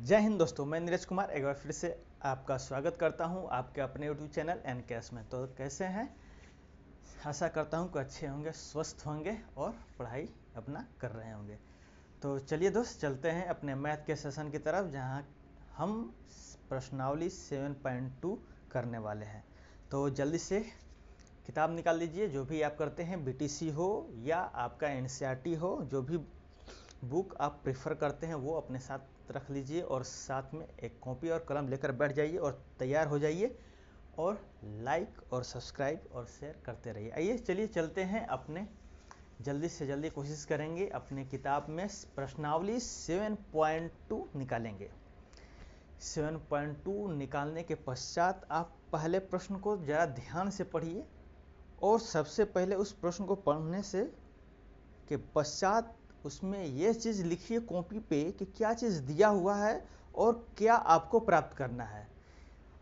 जय हिंद दोस्तों, मैं नीरज कुमार एक बार फिर से आपका स्वागत करता हूं आपके अपने यूट्यूब चैनल एन कैश में। तो कैसे हैं? आशा करता हूं कि अच्छे होंगे, स्वस्थ होंगे और पढ़ाई अपना कर रहे होंगे। तो चलिए दोस्त, चलते हैं अपने मैथ के सेशन की तरफ, जहां हम प्रश्नावली 7.2 करने वाले हैं। तो जल्दी से किताब निकाल लीजिए। जो भी आप करते हैं, बीटीसी हो या आपका एनसीईआरटी हो, जो भी बुक आप प्रेफर करते हैं वो अपने साथ रख लीजिए और साथ में एक कॉपी और कलम लेकर बैठ जाइए और तैयार हो जाइए और लाइक और सब्सक्राइब और शेयर करते रहिए। आइए चलिए चलते हैं अपने, जल्दी से जल्दी कोशिश करेंगे अपने किताब में प्रश्नावली 7.2 निकालेंगे। 7.2 निकालने के पश्चात आप पहले प्रश्न को ज़रा ध्यान से पढ़िए और सबसे पहले उस प्रश्न को पढ़ने से के पश्चात उसमें यह चीज़ लिखिए कॉपी पे कि क्या चीज़ दिया हुआ है और क्या आपको प्राप्त करना है।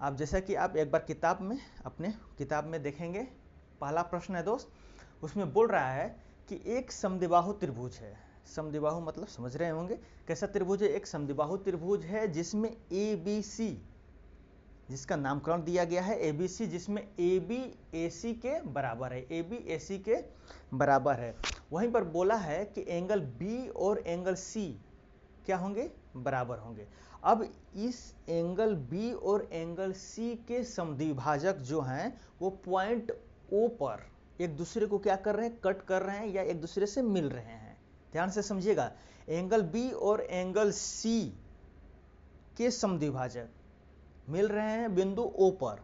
आप जैसा कि आप एक बार किताब में, अपने किताब में देखेंगे, पहला प्रश्न है दोस्त, उसमें बोल रहा है कि एक समद्विबाहु त्रिभुज है। समद्विबाहु मतलब समझ रहे होंगे कैसा त्रिभुज है। एक समद्विबाहु त्रिभुज है जिसमें ABC, जिसका नामकरण दिया गया है ABC, जिसमें AB AC के बराबर है, AB AC के बराबर है। वहीं पर बोला है कि एंगल B और एंगल C क्या होंगे? बराबर होंगे। अब इस एंगल B और एंगल C के समद्विभाजक जो हैं वो पॉइंट O पर एक दूसरे को क्या कर रहे हैं? कट कर रहे हैं या एक दूसरे से मिल रहे हैं। ध्यान से समझिएगा, एंगल B और एंगल C के समद्विभाजक मिल रहे हैं बिंदु O पर।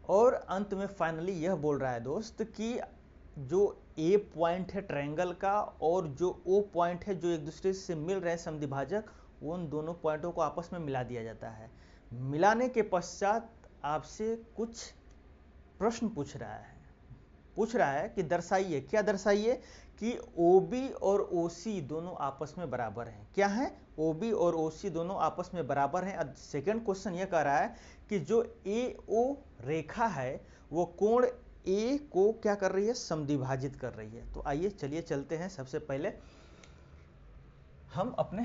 और अंत में फाइनली यह बोल रहा है दोस्त कि जो A पॉइंट है ट्रायंगल का और जो O पॉइंट है जो एक दूसरे से मिल रहे हैं समद्विभाजक, उन दोनों पॉइंटों को आपस में मिला दिया जाता है। मिलाने के पश्चात आपसे कुछ प्रश्न पूछ रहा है कि दर्शाइए, क्या दर्शाइए कि OB और OC दोनों आपस में बराबर हैं। क्या है? OB और OC दोनों आपस में बराबर हैं। सेकंड क्वेश्चन यह कह रहा है कि जो AO रेखा है वो कोण A को क्या कर रही है? समद्विभाजित कर रही है। तो आइए चलिए चलते हैं। सबसे पहले हम अपने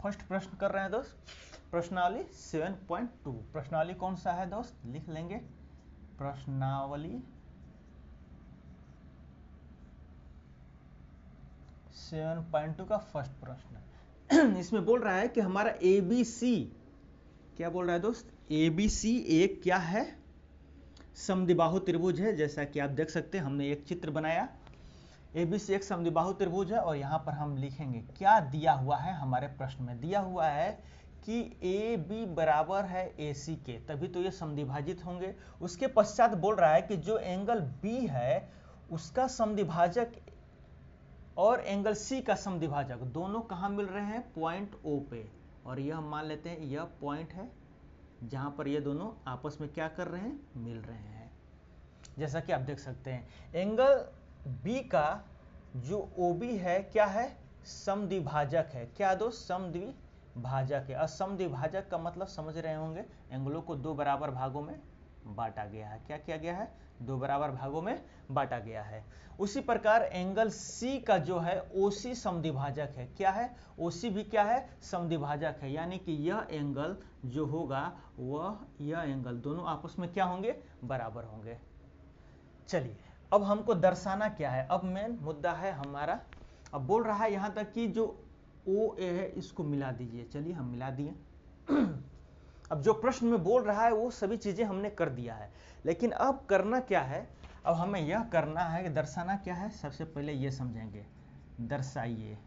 फर्स्ट प्रश्न कर रहे हैं दोस्त, प्रश्नावली 7.2। प्रश्नावली कौन सा है दोस्त? लिख लेंगे, प्रश्नावली 7.2 का फर्स्ट प्रश्न। इसमें बोल रहा है कि हमारा ABC, क्या बोल रहा है दोस्त? ABC एक क्या है? समद्विबाहु त्रिभुज है। जैसा कि आप देख सकते हैं, हमने एक चित्र बनाया। ABC एक समद्विबाहु त्रिभुज है और यहाँ पर हम लिखेंगे क्या दिया हुआ है। हमारे प्रश्न में दिया हुआ है कि AB बराबर है AC के, तभी तो ये समद्विभाजित होंगे। उसके पश्चात बोल रहा है कि जो एंगल B है उसका समद्विभाजक और एंगल C का समद्विभाजक दोनों कहाँ मिल रहे हैं? पॉइंट O पे। और यह मान लेते हैं यह पॉइंट है जहां पर ये दोनों आपस में क्या कर रहे हैं? मिल रहे हैं। जैसा कि आप देख सकते हैं, एंगल B का जो OB है क्या है? समद्विभाजक है। क्या दोस्त? समद्विभाजक है। और समद्विभाजक का मतलब समझ रहे होंगे, एंगलों को दो बराबर भागों में बांटा गया है। क्या किया गया है? दो बराबर भागों में बांटा गया है। उसी प्रकार एंगल C का जो है OC समद्विभाजक है। क्या है? OC भी क्या है? समद्विभाजक है। यानी कि यह एंगल जो होगा वह यह एंगल दोनों आपस में क्या होंगे? बराबर होंगे। चलिए अब हमको दर्शाना क्या है? अब मेन मुद्दा है हमारा। अब बोल रहा है यहां तक कि जो OA है इसको मिला दीजिए। चलिए हम मिला दिए। अब जो प्रश्न में बोल रहा है वो सभी चीजें हमने कर दिया है, लेकिन अब करना क्या है? अब हमें यह करना है कि दर्शाना क्या है। सबसे पहले ये समझेंगे, दर्शाइए।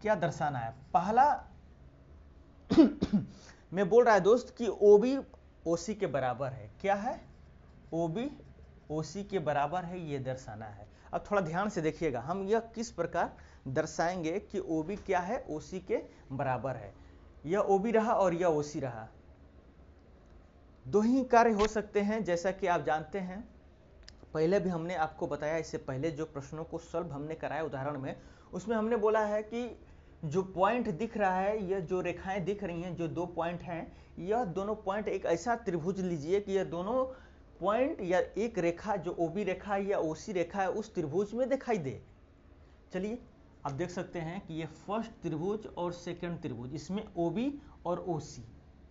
क्या दर्शाना है? पहला में बोल रहा है दोस्त कि OB OC के बराबर है। क्या है? OB OC के बराबर है, ये दर्शाना है। अब थोड़ा ध्यान से देखिएगा, हम यह किस प्रकार दर्शाएंगे कि OB क्या है? OC के बराबर है। यह OB रहा और यह OC रहा। दो ही कार्य हो सकते हैं, जैसा कि आप जानते हैं, पहले भी हमने आपको बताया। इससे पहले जो प्रश्नों को सॉल्व हमने कराया उदाहरण में, उसमें हमने बोला है कि जो पॉइंट दिख रहा है, यह जो रेखाएं दिख रही हैं, जो दो पॉइंट हैं, यह दोनों पॉइंट एक ऐसा त्रिभुज लीजिए कि यह दोनों पॉइंट या एक रेखा जो OB रेखा या OC रेखा है उस त्रिभुज में दिखाई दे। चलिए आप देख सकते हैं कि ये फर्स्ट त्रिभुज और सेकंड त्रिभुज, इसमें OB और OC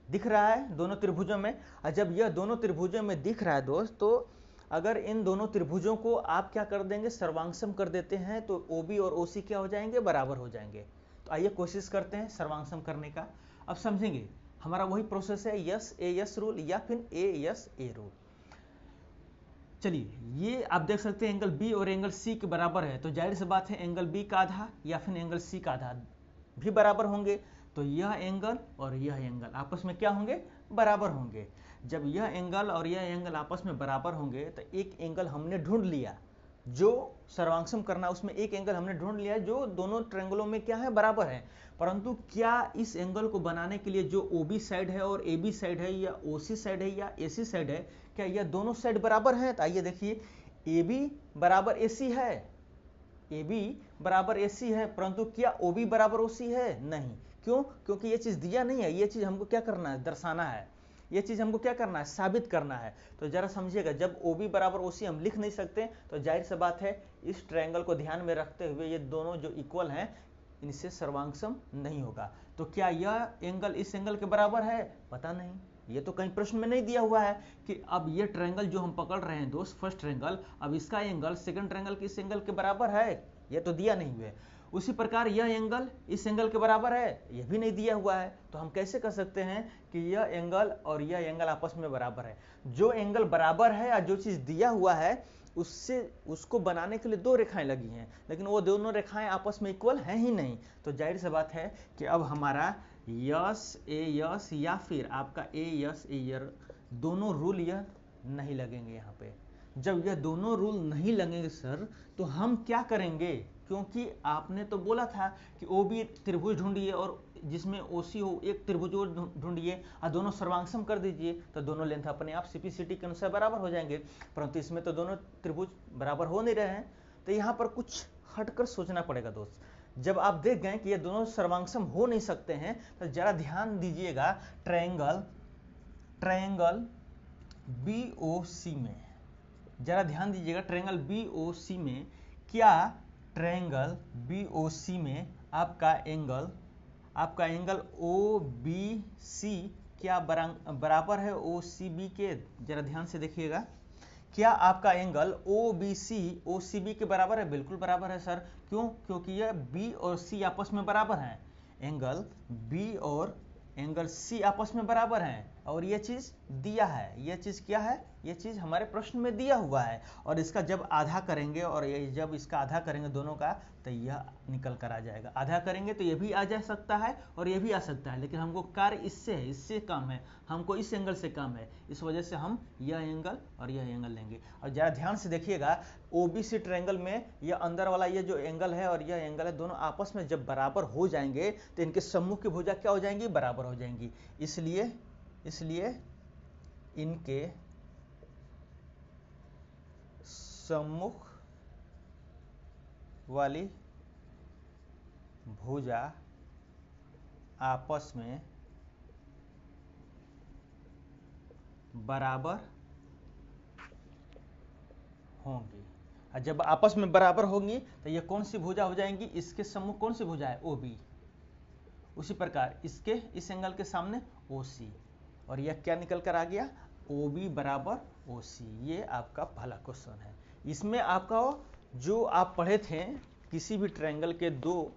दिख रहा है दोनों त्रिभुजों में। और जब यह दोनों त्रिभुजों में दिख रहा है दोस्त, तो अगर इन दोनों त्रिभुजों को आप क्या कर देंगे, सर्वांगसम कर देते हैं, तो OB और OC क्या हो जाएंगे, बराबर हो जाएंगे। तो आइए कोशिश करते हैं सर्वांगसम करने का। अब समझेंगे हमारा वही प्रोसेस है, यस ए यस रूल या फिर ए यस ए रूल। चलिए, ये आप देख सकते हैं एंगल बी और एंगल सी के बराबर है, तो जाहिर सी बात है एंगल बी का आधा या फिर एंगल सी का आधा भी बराबर होंगे। तो यह एंगल और यह एंगल आपस में क्या होंगे, बराबर होंगे। जब यह एंगल और यह एंगल आपस में बराबर होंगे तो एक एंगल हमने ढूंढ लिया जो सर्वांगसम करना, उसमें एक एंगल हमने ढूंढ लिया जो दोनों ट्रायंगलों में क्या है, बराबर है। परंतु क्या इस एंगल को बनाने के लिए जो OB साइड है और AB साइड है या OC साइड है या AC साइड है, क्या यह दोनों साइड बराबर हैं? तो आइए देखिए, AB बराबर AC है, AB बराबर AC है, परंतु क्या OB बराबर OC है? नहीं। क्यों? क्योंकि ये चीज दिया नहीं है, ये चीज हमको क्या करना है, दर्शाना है, ये चीज हमको क्या करना है, साबित करना है। तो जरा समझिएगा, जब OB बराबर OC हम लिख नहीं सकते, तो जाहिर सी बात है इस ट्रायंगल को ध्यान में रखते हुए ये दोनों जो इक्वल हैं इनसे सर्वांगसम नहीं होगा। तो क्या यह एंगल इस एंगल के बराबर है? पता नहीं, ये तो कहीं प्रश्न में नहीं दिया हुआ है कि अब ये ट्रायंगल जो हम पकड़ रहे हैं दोस्त, फर्स्ट ट्रायंगल, अब इसका एंगल सेकंड ट्रायंगल के इस एंगल के बराबर है, ये तो दिया नहीं हुआ है। उसी प्रकार यह एंगल इस एंगल के बराबर है, यह भी नहीं दिया हुआ है। तो हम कैसे कर सकते हैं कि यह एंगल और यह एंगल आपस में बराबर है? जो एंगल बराबर है या जो चीज दिया हुआ है उससे उसको बनाने के लिए दो रेखाएं लगी हैं, लेकिन वो दोनों रेखाएं आपस में इक्वल हैं ही नहीं। तो जाहिर सी बात है कि अब हमारा यस ए यस या फिर आपका ए यस ए यर दोनों रूल यह नहीं लगेंगे यहाँ पे। जब यह दोनों रूल नहीं लगेंगे सर, तो हम क्या करेंगे? क्योंकि आपने तो बोला था कि OB त्रिभुज ढूंढिए और जिसमें OC हो एक त्रिभुज और ढूंढिए और दोनों सर्वांगसम कर दीजिए, तो दोनों लेंथ अपने आप CP/CT के अनुसार बराबर हो जाएंगे। परंतु इसमें तो दोनों त्रिभुज बराबर हो नहीं रहे हैं, तो यहाँ पर कुछ हटकर सोचना पड़ेगा दोस्त। जब आप देख गए कि ये दोनों सर्वांगसम हो नहीं सकते हैं, तो जरा ध्यान दीजिएगा ट्रायंगल BOC में, जरा ध्यान दीजिएगा ट्रायंगल BOC में, क्या ट्रायंगल BOC में आपका एंगल OBC क्या बराबर है OCB के? जरा ध्यान से देखिएगा, क्या आपका एंगल OBC OCB के बराबर है? बिल्कुल बराबर है सर। क्यों? क्योंकि यह B और C आपस में बराबर हैं। एंगल B और एंगल C आपस में बराबर हैं और ये चीज दिया है। ये चीज क्या है? ये चीज हमारे प्रश्न में दिया हुआ है। और इसका जब आधा करेंगे और ये जब इसका आधा करेंगे दोनों का, तो यह निकल कर आ जाएगा। आधा करेंगे तो ये भी आ जा सकता है और ये भी आ सकता है, लेकिन हमको कार्य इससे है, इससे कम है, हमको इस एंगल से कम है, इस वजह से हम यह एंगल और यह एंगल लेंगे। और जरा ध्यान से देखिएगा, OBC ट्रायंगल में यह अंदर वाला ये जो एंगल है और यह एंगल है, दोनों आपस में जब बराबर हो जाएंगे तो इनके सम्मुख की भुजा क्या हो जाएंगी? बराबर हो जाएंगी। इसलिए इनके सम्मुख वाली भुजा आपस में बराबर होंगी। और जब आपस में बराबर होंगी तो ये कौन सी भुजा हो जाएंगी? इसके सम्मुख कौन सी भुजा है? OB। उसी प्रकार इसके इस एंगल के सामने OC, और यह क्या निकल कर आ गया? OB बराबर OC। ये आपका पहला क्वेश्चन है। इसमें आपका जो आप पढ़े थे, किसी भी ट्रायंगल के दो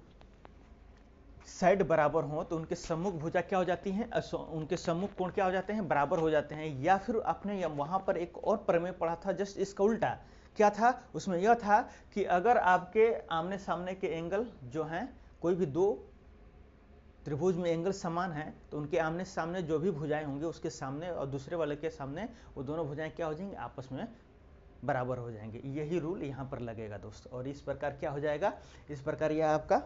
साइड बराबर हो तो उनके सम्मुख भुजा क्या हो जाती हैं? उनके सम्मुख कोण क्या हो जाते हैं? बराबर हो जाते हैं। या फिर आपने वहां पर एक और प्रमेय पढ़ा था जस्ट इसका उल्टा। क्या था उसमें? यह था कि अगर आपके आमने सामने के एंगल जो हैं, कोई भी दो त्रिभुज में एंगल समान है, तो उनके आमने सामने जो भी भुजाएं होंगे उसके सामने और दूसरे वाले के सामने वो दोनों भुजाएं क्या हो जाएंगी? आपस में बराबर हो जाएंगे। यही रूल यहाँ पर लगेगा दोस्त। और इस प्रकार क्या हो जाएगा? इस प्रकार यह आपका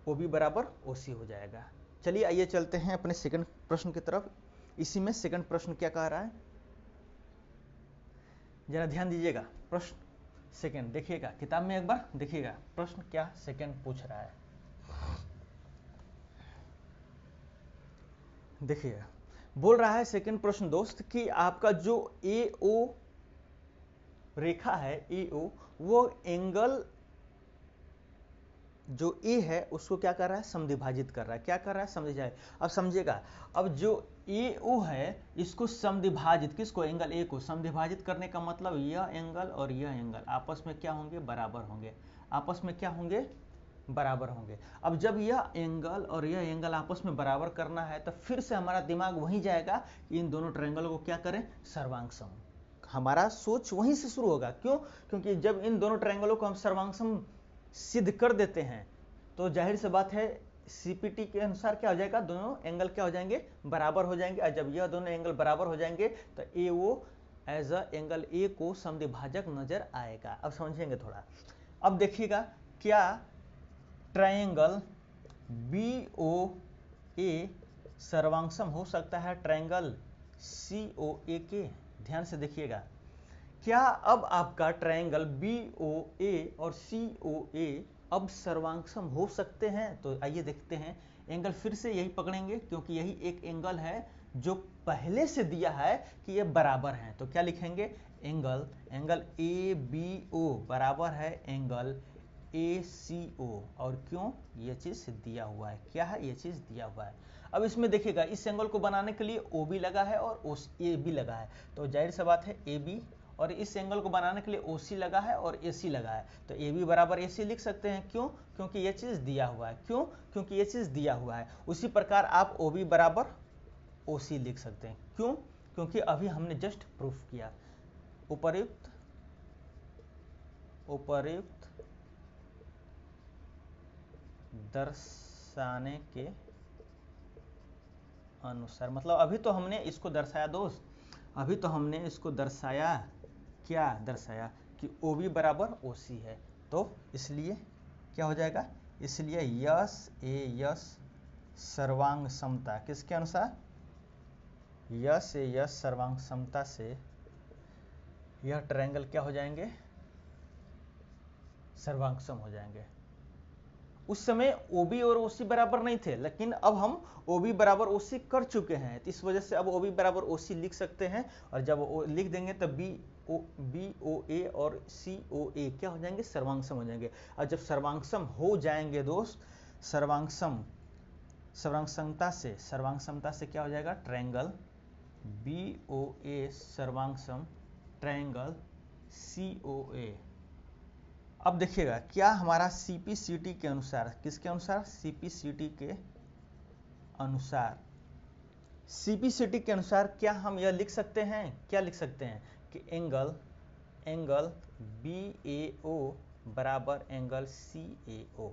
OB बराबर OC हो जाएगा। चलिए आइए चलते हैं अपने सेकंड प्रश्न की तरफ। इसी में सेकंड प्रश्न क्या कह रहा है, जरा ध्यान दीजिएगा। प्रश्न सेकंड देखिएगा, किताब में एक बार देखिएगा प्रश्न क्या सेकंड पूछ रहा है। देखिएगा, बोल रहा है सेकंड प्रश्न दोस्त कि आपका जो AO रेखा है, AO, वो एंगल जो ए है उसको क्या कर रहा है, समद्विभाजित कर रहा है। क्या कर रहा है, समझिए। अब समझिएगा, अब जो ए ओ है इसको समद्विभाजित, किसको, एंगल ए को समद्विभाजित करने का मतलब यह एंगल और यह एंगल आपस में क्या होंगे, बराबर होंगे। आपस में क्या होंगे, बराबर होंगे। अब जब यह एंगल और यह एंगल आपस में बराबर करना है तो फिर से हमारा दिमाग वहीं जाएगा कि इन दोनों ट्रायंगल को क्या करें, सर्वांगसम। हमारा सोच वहीं से शुरू होगा। क्यों, क्योंकि जब इन दोनों ट्रायंगलों को हम सर्वांगसम सिद्ध कर देते हैं तो जाहिर सी बात है सीपीटी के अनुसार क्या हो जाएगा, दोनों एंगल क्या हो जाएंगे, बराबर हो जाएंगे। और जब यह दोनों एंगल बराबर हो जाएंगे तो ए ओ एज अ एंगल ए को समद्विभाजक नजर आएगा। अब समझेंगे थोड़ा। अब देखिएगा, क्या ट्रायंगल बी ओ ए सर्वांगसम हो सकता है ट्रायंगल सी ओ ए के? ध्यान से देखिएगा, क्या अब आपका ट्रायंगल बी ओ ए और सी ओ ए अब सर्वांगसम हो सकते हैं? तो आइए देखते हैं। एंगल फिर से यही पकड़ेंगे क्योंकि यही एक एंगल है जो पहले से दिया है कि ये बराबर हैं। तो क्या लिखेंगे, एंगल ए बी ओ बराबर है एंगल ए सी ओ। और क्यों, ये चीज दिया हुआ है। क्या है, ये चीज दिया हुआ है। अब इसमें देखिएगा, इस एंगल को बनाने के लिए ओ बी लगा है और ए बी लगा है। तो जाहिर सी बात है ए बी, और इस एंगल को बनाने के लिए ओ सी लगा है और ए सी लगा है। तो ए बी बराबर ए सी लिख सकते हैं। क्यों, क्योंकि ये चीज दिया हुआ है। क्यों, क्योंकि ये चीज दिया हुआ है। उसी प्रकार आप ओ बी बराबर ओ सी लिख सकते हैं। क्यों, क्योंकि अभी हमने जस्ट प्रूफ किया। उपर्युक्त दर्शाने के अनुसार, मतलब अभी तो हमने इसको दर्शाया दोस्त, अभी तो हमने इसको दर्शाया। क्या दर्शाया, कि ओ बी बराबर ओ सी है। तो इसलिए क्या हो जाएगा, इसलिए यस ए यस सर्वांग समता किसके अनुसार, यस ए यस सर्वांग समता से यह ट्रायंगल क्या हो जाएंगे, सर्वांगसम हो जाएंगे। उस समय OB और OC बराबर नहीं थे, लेकिन अब हम OB बराबर OC कर चुके हैं, तो इस वजह से अब OB बराबर OC लिख सकते हैं। और जब लिख देंगे तब BOA और COA क्या हो जाएंगे, सर्वांगसम हो जाएंगे। और जब सर्वांगसम हो जाएंगे दोस्त, सर्वांगसमता से क्या हो जाएगा, ट्रायंगल BOA सर्वांगसम ट्रायंगल COA। अब देखिएगा, क्या हमारा CPCT के अनुसार, किसके अनुसार, CPCT के अनुसार, CPCT के अनुसार क्या हम यह लिख सकते हैं, क्या लिख सकते हैं कि एंगल BAO बराबर एंगल CAO।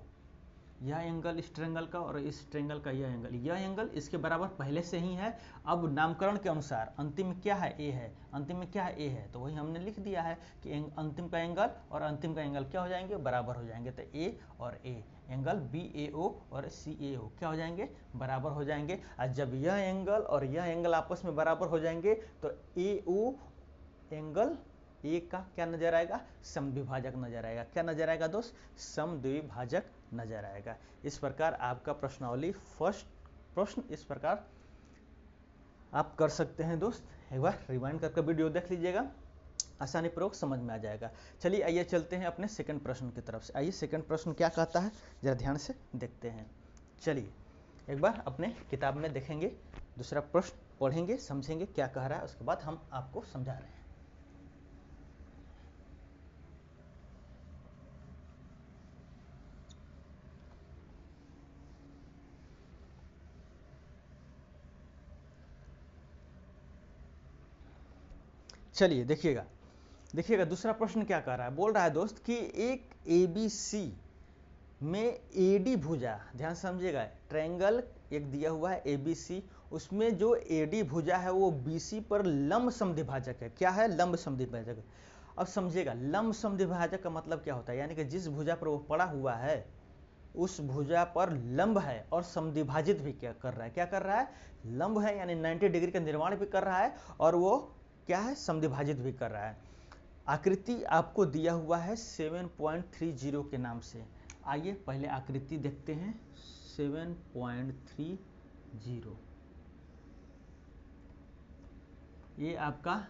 यह एंगल इस ट्रायंगल का और इस ट्रायंगल का यह एंगल इसके बराबर पहले से ही है। अब नामकरण के अनुसार अंतिम में क्या है, ए है, अंतिम में क्या है, ए है। तो वही हमने लिख दिया है कि अंतिम का एंगल और अंतिम का एंगल क्या हो जाएंगे, बराबर हो जाएंगे। तो ए और ए, एंगल BAO और CAO क्या हो जाएंगे, बराबर हो जाएंगे। और जब यह एंगल और यह एंगल आपस में बराबर हो जाएंगे तो AO एंगल ए का क्या नजर आएगा, समद्विभाजक नजर आएगा। क्या नजर आएगा दोस्त, समद्विभाजक नजर आएगा। इस प्रकार आपका प्रश्नावली फर्स्ट प्रश्न इस प्रकार आप कर सकते हैं दोस्त। एक बार रिवाइंड करके वीडियो देख लीजिएगा, आसानी पूर्वक समझ में आ जाएगा। चलिए आइए चलते हैं अपने सेकंड प्रश्न की तरफ से। आइए सेकंड प्रश्न क्या कहता है, जरा ध्यान से देखते हैं। चलिए एक बार अपने किताब में देखेंगे, दूसरा प्रश्न पढ़ेंगे, समझेंगे क्या कह रहा है, उसके बाद हम आपको समझा रहे हैं। चलिए देखिएगा दूसरा प्रश्न क्या कह रहा है। बोल रहा है दोस्त कि एक ABC में AD भुजा, ध्यान समझिएगा, ट्रायंगल एक दिया हुआ है ABC, उसमें जो AD भुजा है वो BC पर लंब समद्विभाजक है। क्या है, लंब समद्विभाजक। अब समझिएगा, लंब समद्विभाजक का मतलब क्या होता है, यानी कि जिस भुजा पर वो पड़ा हुआ है उस भुजा पर लंब है और समद्विभाजित भी क्या कर रहा है, क्या कर रहा है, लंब है, यानी 90 डिग्री का निर्माण भी कर रहा है और वो क्या है, समद्विभाजित भी कर रहा है। आकृति आपको दिया हुआ है 7.30 के नाम से। आइए पहले आकृति देखते हैं 7.30। ये आपका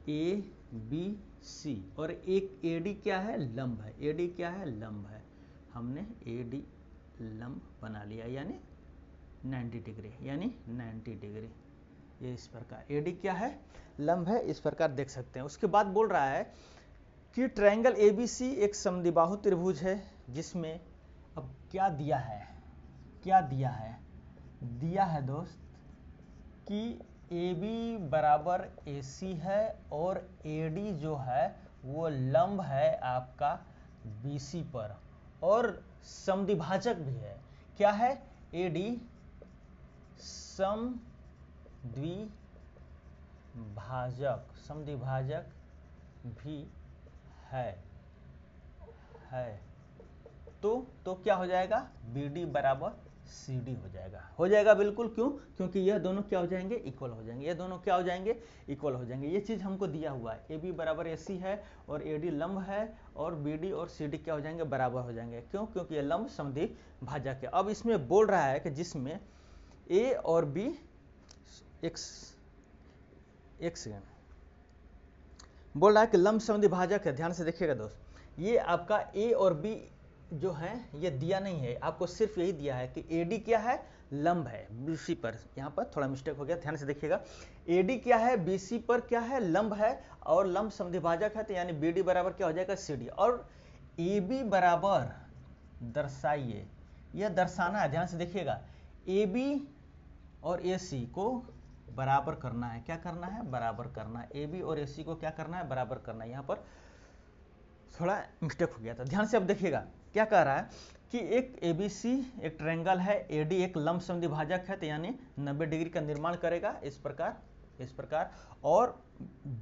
ABC और एक AD क्या है, लंब है। AD क्या है, लंब है। हमने AD लंब बना लिया, यानी 90 डिग्री, यानी 90 डिग्री। ये इस प्रकार AD क्या है, लंब है, इस प्रकार देख सकते हैं। उसके बाद बोल रहा है कि ट्रायंगल ABC एक समद्विबाहु त्रिभुज है जिसमें, अब क्या दिया है, क्या दिया है, दिया है दोस्त कि AB बराबर AC है और AD जो है वो लंब है आपका BC पर, और समद्विभाजक भी है। क्या है, AD समद्विभाजक भी है तो क्या हो जाएगा, BD बराबर CD हो जाएगा बिल्कुल। क्यों, क्योंकि यह दोनों क्या हो जाएंगे, इक्वल हो जाएंगे, ये दोनों क्या हो जाएंगे, इक्वल हो जाएंगे। ये चीज हमको दिया हुआ है, AB बराबर AC है और AD लंब है और BD और CD क्या हो जाएंगे, बराबर हो जाएंगे। क्यों, क्योंकि ये लंब समद्विभाजक है। अब इसमें बोल रहा है कि जिसमें A और B, एक सेकेंड, बोल रहा है कि लंब समद्विभाजक है। ध्यान से देखिएगा दोस्त, ये आपका A और B जो है ये दिया नहीं है, आपको सिर्फ यही दिया है कि AD क्या है, लंब है BC पर। यहाँ पर थोड़ा मिस्टेक हो गया, ध्यान से देखिएगा। AD क्या है, BC पर क्या है, लंब है, और लंब समद्विभाजक है, तो यानी BD बराबर क्या हो जाएगा, CD। और AB बराबर दर्शाइए, यह दर्शाना है, ध्यान से देखिएगा। AB और AC को बराबर करना है, क्या करना है, बराबर करना है। AB और AC को क्या करना है, बराबर करना है। यहाँ पर थोड़ा मिस्टेक हो गया था, ध्यान से अब देखिएगा। क्या कह रहा है कि एक ABC एक ट्रायंगल है, AD एक लंब समद्विभाजक है, तो यानी 90 डिग्री का निर्माण करेगा इस प्रकार, और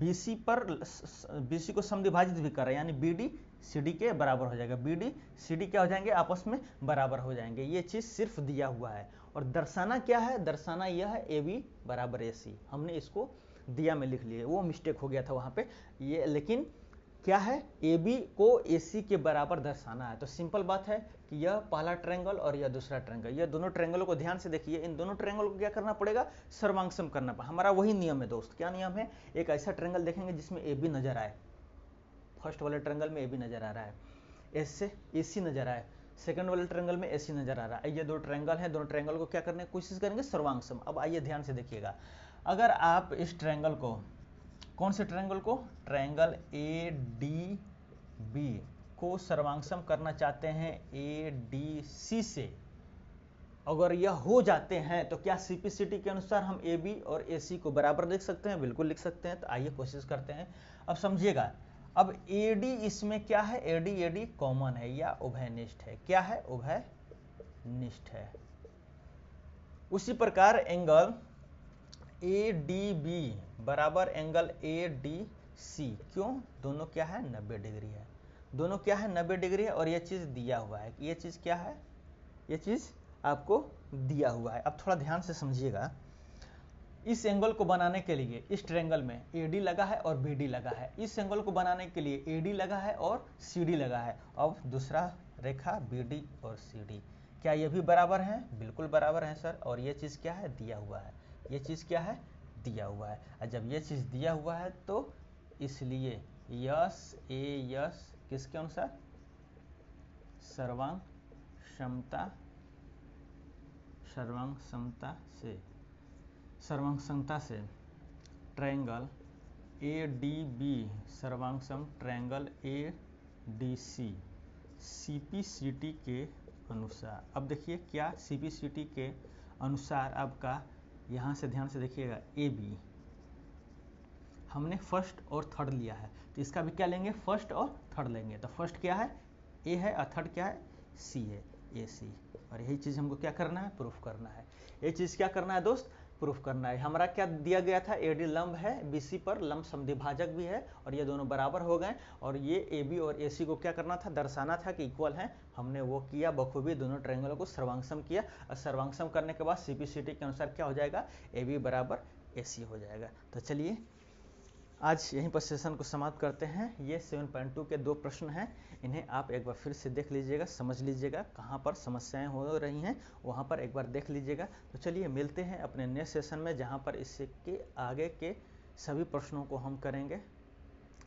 BC को समद्विभाजित भी कर रहा है, यानी BD CD के बराबर हो जाएगा, BD CD क्या हो जाएंगे, आपस में बराबर हो जाएंगे। ये चीज सिर्फ दिया हुआ है। और दर्शाना क्या है, दर्शाना यह है AB बराबर AC। हमने इसको दिया में लिख लिया, वो मिस्टेक हो गया था वहां पे ये, लेकिन क्या है, AB को AC के बराबर दर्शाना है। तो सिंपल बात है कि यह पहला ट्रायंगल और यह दूसरा ट्रायंगल, यह दोनों ट्रायंगलों को ध्यान से देखिए, इन दोनों ट्रायंगल को क्या करना पड़ेगा, सर्वांगसम करना पड़ेगा। हमारा वही नियम है दोस्त। क्या नियम है, एक ऐसा ट्रायंगल देखेंगे जिसमें AB नजर आए, फर्स्ट वाले ट्रायंगल में AB नजर आ रहा है, ऐसे AC नजर आए, सेकंड वाले ट्रायंगल में AC नजर आ रहा है। ये दो ट्रायंगल है, दोनों ट्रायंगल को क्या करने की कोशिश करेंगे, सर्वांगसम। अब आइए ध्यान से देखिएगा, अगर आप इस ट्रायंगल को, कौन से ट्रायंगल को, ट्रायंगल ADB को सर्वांगसम करना चाहते हैं ADC से, अगर यह हो जाते हैं तो क्या CPCT के अनुसार हम AB और AC को बराबर लिख सकते हैं, बिल्कुल लिख सकते हैं। तो आइए कोशिश करते हैं। अब समझिएगा, अब AD इसमें क्या है, AD कॉमन है या उभयनिष्ठ है, क्या है, उभयनिष्ठ है। उसी प्रकार एंगल ADB बराबर एंगल ADC, क्यों, दोनों क्या है, 90 डिग्री है, दोनों क्या है, 90 डिग्री है। और यह चीज दिया हुआ है, ये चीज क्या है, ये चीज आपको दिया हुआ है। अब थोड़ा ध्यान से समझिएगा, इस एंगल को बनाने के लिए इस ट्रायंगल में AD लगा है और BD लगा है, इस एंगल को बनाने के लिए AD लगा है और CD लगा है। अब दूसरा रेखा BD और CD, क्या ये भी बराबर है, बिल्कुल बराबर है सर। और ये चीज क्या है, दिया हुआ है, ये चीज क्या है, दिया हुआ है। और जब ये चीज दिया हुआ है तो इसलिए यस किसके अनुसार, सर्वांगसमता से ट्रायंगल ADB सर्वांगसम ट्रायंगल ADC CPCT के अनुसार। अब देखिए क्या, CPCT के अनुसार आपका, यहाँ से ध्यान से देखिएगा, AB हमने फर्स्ट और थर्ड लिया है, तो इसका भी क्या लेंगे, फर्स्ट और थर्ड लेंगे। तो फर्स्ट क्या है, A है, और थर्ड क्या है, C है, AC। और यही चीज हमको क्या करना है, प्रूफ करना है। ये चीज क्या करना है दोस्त, प्रूफ करना है। हमारा क्या दिया गया था, AD लंब है, BC पर लंब समद्विभाजक भी है, और ये दोनों बराबर हो गए। और ये AB और AC को क्या करना था, दर्शाना था कि इक्वल है। हमने वो किया बखूबी, दोनों ट्रायंगलों को सर्वांगसम किया। और सर्वांगसम करने के बाद CPCT के अनुसार क्या हो जाएगा, AB बराबर AC हो जाएगा। तो चलिए आज यहीं पर सेशन को समाप्त करते हैं। ये 7.2 के 2 प्रश्न हैं, इन्हें आप एक बार फिर से देख लीजिएगा, समझ लीजिएगा, कहाँ पर समस्याएं हो रही हैं वहाँ पर एक बार देख लीजिएगा। तो चलिए मिलते हैं अपने नेक्स्ट सेशन में, जहाँ पर इससे के आगे के सभी प्रश्नों को हम करेंगे।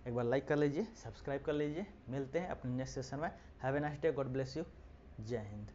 एक बार लाइक कर लीजिए, सब्सक्राइब कर लीजिए। मिलते हैं अपने नेक्स्ट सेशन में। Have a nice day, God bless you. जय हिंद।